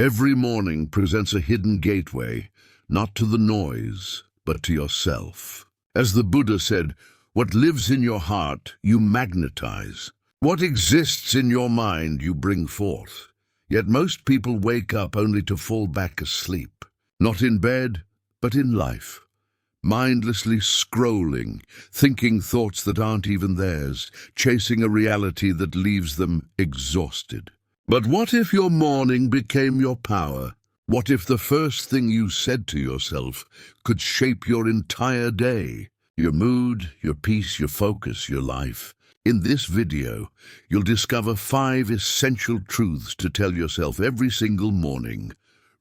Every morning presents a hidden gateway, not to the noise, but to yourself. As the Buddha said, what lives in your heart, you magnetize. What exists in your mind, you bring forth. Yet most people wake up only to fall back asleep. Not in bed, but in life. Mindlessly scrolling, thinking thoughts that aren't even theirs, chasing a reality that leaves them exhausted. But what if your morning became your power? What if the first thing you said to yourself could shape your entire day? Your mood, your peace, your focus, your life. In this video, you'll discover 5 essential truths to tell yourself every single morning,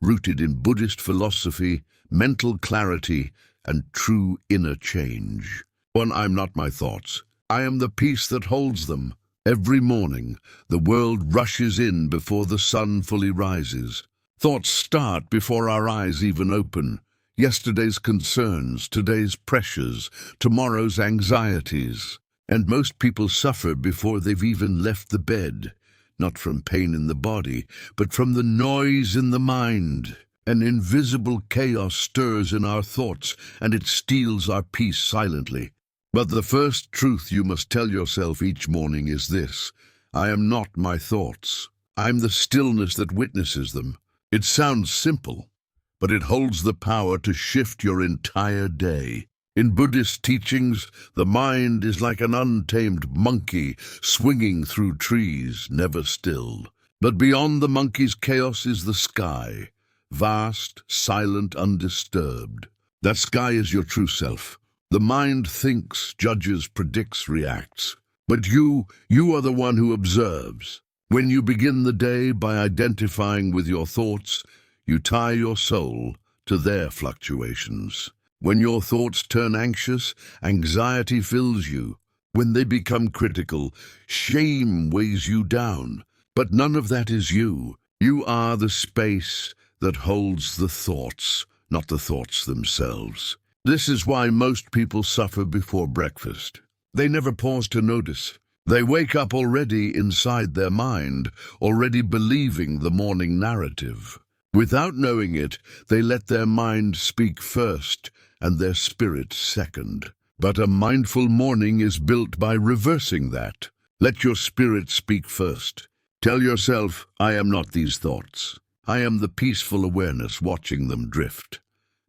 rooted in Buddhist philosophy, mental clarity, and true inner change. 1. I'm not my thoughts. I am the peace that holds them. Every morning, the world rushes in before the sun fully rises. Thoughts start before our eyes even open. Yesterday's concerns, today's pressures, tomorrow's anxieties. And most people suffer before they've even left the bed, not from pain in the body, but from the noise in the mind. An invisible chaos stirs in our thoughts, and it steals our peace silently. But the first truth you must tell yourself each morning is this: I am not my thoughts. I'm the stillness that witnesses them. It sounds simple, but it holds the power to shift your entire day. In Buddhist teachings, the mind is like an untamed monkey swinging through trees, never still. But beyond the monkey's chaos is the sky, vast, silent, undisturbed. That sky is your true self. The mind thinks, judges, predicts, reacts. But you are the one who observes. When you begin the day by identifying with your thoughts, you tie your soul to their fluctuations. When your thoughts turn anxious, anxiety fills you. When they become critical, shame weighs you down. But none of that is you. You are the space that holds the thoughts, not the thoughts themselves. This is why most people suffer before breakfast. They never pause to notice. They wake up already inside their mind, already believing the morning narrative. Without knowing it, they let their mind speak first and their spirit second. But a mindful morning is built by reversing that. Let your spirit speak first. Tell yourself, I am not these thoughts. I am the peaceful awareness watching them drift.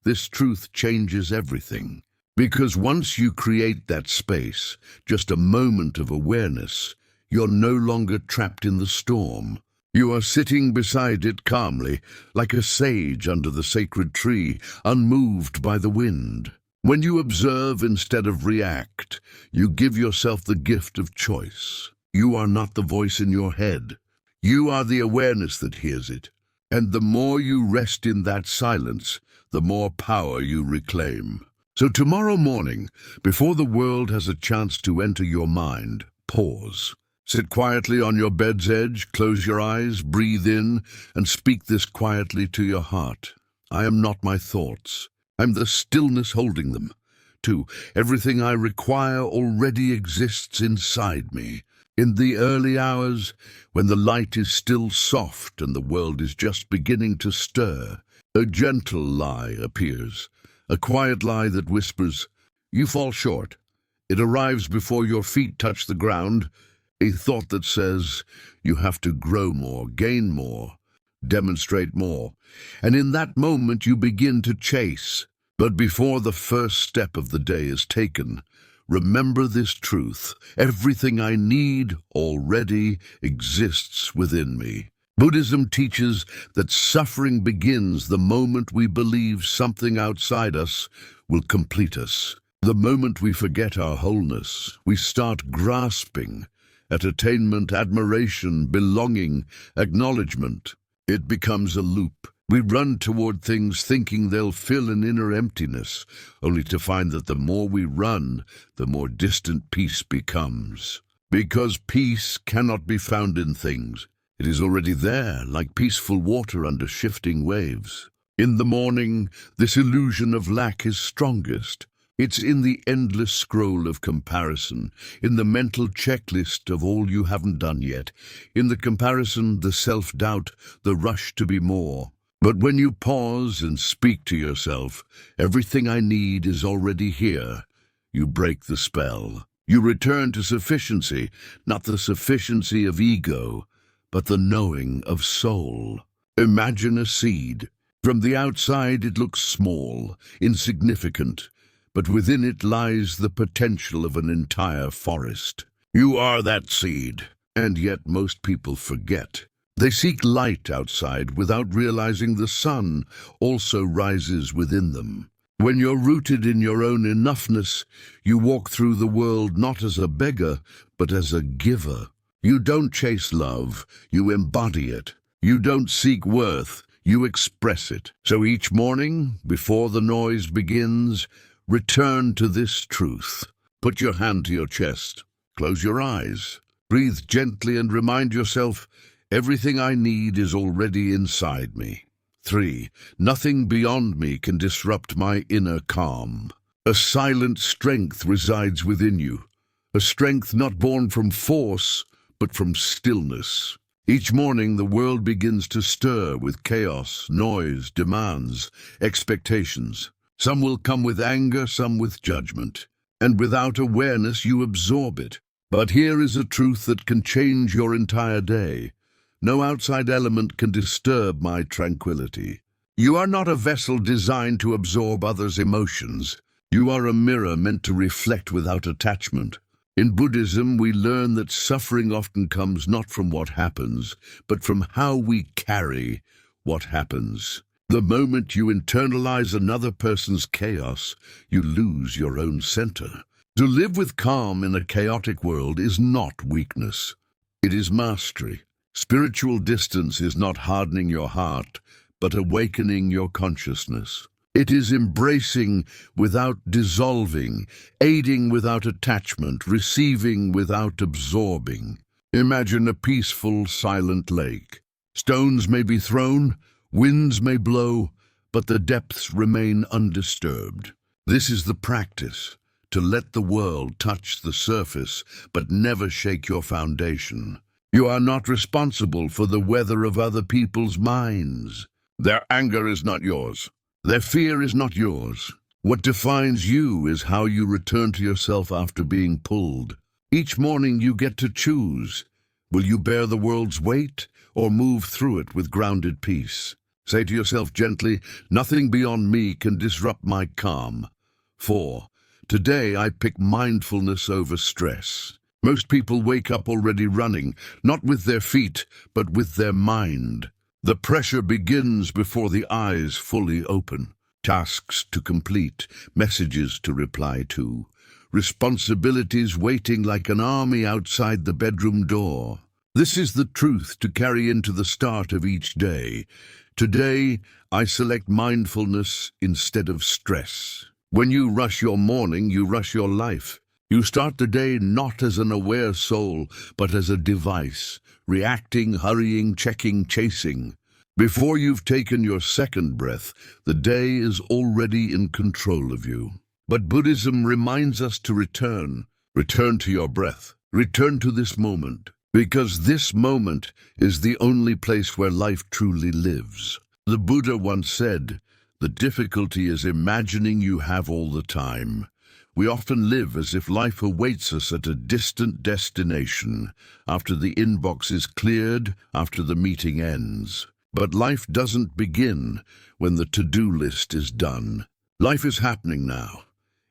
This truth changes everything. Because once you create that space, just a moment of awareness, you're no longer trapped in the storm. You are sitting beside it calmly, like a sage under the sacred tree, unmoved by the wind. When you observe instead of react, you give yourself the gift of choice. You are not the voice in your head. You are the awareness that hears it. And the more you rest in that silence, the more power you reclaim. So tomorrow morning, before the world has a chance to enter your mind, pause. Sit quietly on your bed's edge, close your eyes, breathe in, and speak this quietly to your heart. I am not my thoughts. I'm the stillness holding them. 2. Everything I require already exists inside me. In the early hours, when the light is still soft and the world is just beginning to stir, a gentle lie appears, a quiet lie that whispers, you fall short. It arrives before your feet touch the ground, a thought that says, you have to grow more, gain more, demonstrate more. And in that moment you begin to chase. But before the first step of the day is taken, remember this truth: everything I need already exists within me. Buddhism teaches that suffering begins the moment we believe something outside us will complete us. The moment we forget our wholeness, we start grasping at attainment, admiration, belonging, acknowledgement. It becomes a loop. We run toward things thinking they'll fill an inner emptiness, only to find that the more we run, the more distant peace becomes. Because peace cannot be found in things. It is already there, like peaceful water under shifting waves. In the morning, this illusion of lack is strongest. It's in the endless scroll of comparison, in the mental checklist of all you haven't done yet, in the comparison, the self-doubt, the rush to be more. But when you pause and speak to yourself, everything I need is already here, you break the spell. You return to sufficiency, not the sufficiency of ego, but the knowing of soul. Imagine a seed. From the outside it looks small, insignificant, but within it lies the potential of an entire forest. You are that seed, and yet most people forget. They seek light outside without realizing the sun also rises within them. When you're rooted in your own enoughness, you walk through the world not as a beggar, but as a giver. You don't chase love, you embody it. You don't seek worth, you express it. So each morning, before the noise begins, return to this truth. Put your hand to your chest, close your eyes, breathe gently and remind yourself, everything I need is already inside me. 3. Nothing beyond me can disrupt my inner calm. A silent strength resides within you, a strength not born from force, but from stillness. Each morning the world begins to stir with chaos, noise, demands, expectations. Some will come with anger, some with judgment, and without awareness you absorb it. But here is a truth that can change your entire day. No outside element can disturb my tranquility. You are not a vessel designed to absorb others' emotions. You are a mirror meant to reflect without attachment. In Buddhism, we learn that suffering often comes not from what happens, but from how we carry what happens. The moment you internalize another person's chaos, you lose your own center. To live with calm in a chaotic world is not weakness. It is mastery. Spiritual distance is not hardening your heart, but awakening your consciousness. It is embracing without dissolving, aiding without attachment, receiving without absorbing. Imagine a peaceful, silent lake. Stones may be thrown, winds may blow, but the depths remain undisturbed. This is the practice, to let the world touch the surface, but never shake your foundation. You are not responsible for the weather of other people's minds. Their anger is not yours. Their fear is not yours. What defines you is how you return to yourself after being pulled. Each morning you get to choose. Will you bear the world's weight or move through it with grounded peace? Say to yourself gently, nothing beyond me can disrupt my calm. 4. Today I pick mindfulness over stress. Most people wake up already running, not with their feet, but with their mind. The pressure begins before the eyes fully open. Tasks to complete, messages to reply to, responsibilities waiting like an army outside the bedroom door. This is the truth to carry into the start of each day. Today, I select mindfulness instead of stress. When you rush your morning, you rush your life. You start the day not as an aware soul, but as a device, reacting, hurrying, checking, chasing. Before you've taken your second breath, the day is already in control of you. But Buddhism reminds us to return to your breath, return to this moment, because this moment is the only place where life truly lives. The Buddha once said, "The difficulty is imagining you have all the time." We often live as if life awaits us at a distant destination, after the inbox is cleared, after the meeting ends. But life doesn't begin when the to-do list is done. Life is happening now,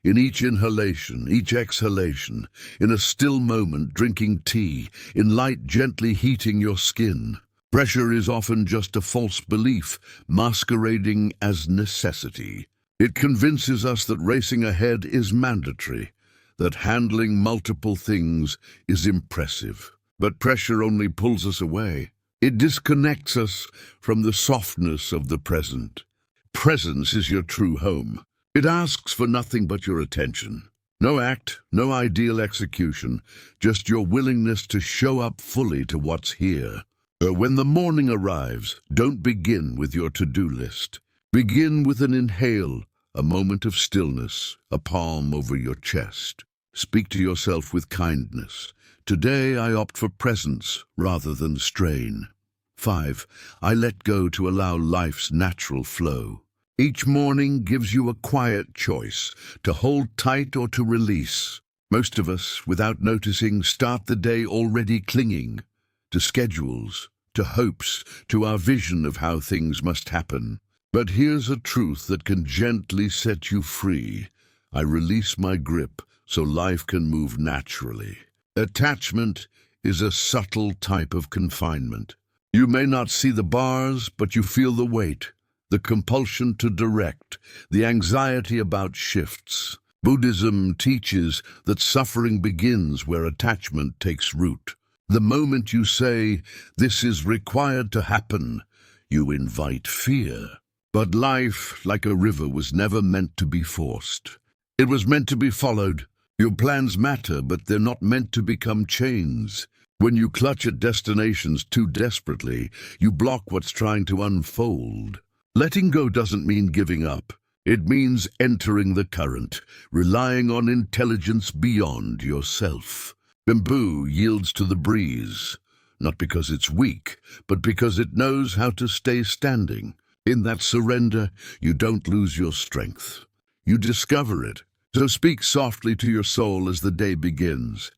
in each inhalation, each exhalation, in a still moment drinking tea, in light gently heating your skin. Pressure is often just a false belief, masquerading as necessity. It convinces us that racing ahead is mandatory, that handling multiple things is impressive. But pressure only pulls us away. It disconnects us from the softness of the present. Presence is your true home. It asks for nothing but your attention. No act, no ideal execution, just your willingness to show up fully to what's here. When the morning arrives, don't begin with your to-do list. Begin with an inhale, a moment of stillness, a palm over your chest. Speak to yourself with kindness. Today I opt for presence rather than strain. 5. I let go to allow life's natural flow. Each morning gives you a quiet choice, to hold tight or to release. Most of us, without noticing, start the day already clinging to schedules, to hopes, to our vision of how things must happen. But here's a truth that can gently set you free. I release my grip so life can move naturally. Attachment is a subtle type of confinement. You may not see the bars, but you feel the weight, the compulsion to direct, the anxiety about shifts. Buddhism teaches that suffering begins where attachment takes root. The moment you say, "This is required to happen," you invite fear. But life, like a river, was never meant to be forced. It was meant to be followed. Your plans matter, but they're not meant to become chains. When you clutch at destinations too desperately, you block what's trying to unfold. Letting go doesn't mean giving up. It means entering the current, relying on intelligence beyond yourself. Bamboo yields to the breeze, not because it's weak, but because it knows how to stay standing. In that surrender, you don't lose your strength. You discover it. So speak softly to your soul as the day begins.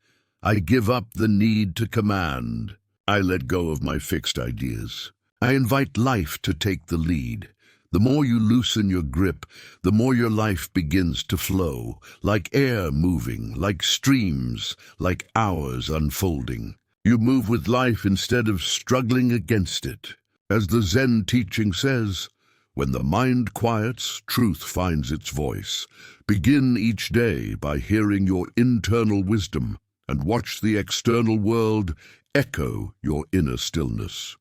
I give up the need to command. I let go of my fixed ideas. I invite life to take the lead. The more you loosen your grip, the more your life begins to flow, like air moving, like streams, like hours unfolding. You move with life instead of struggling against it. As the Zen teaching says, when the mind quiets, truth finds its voice. Begin each day by hearing your internal wisdom and watch the external world echo your inner stillness.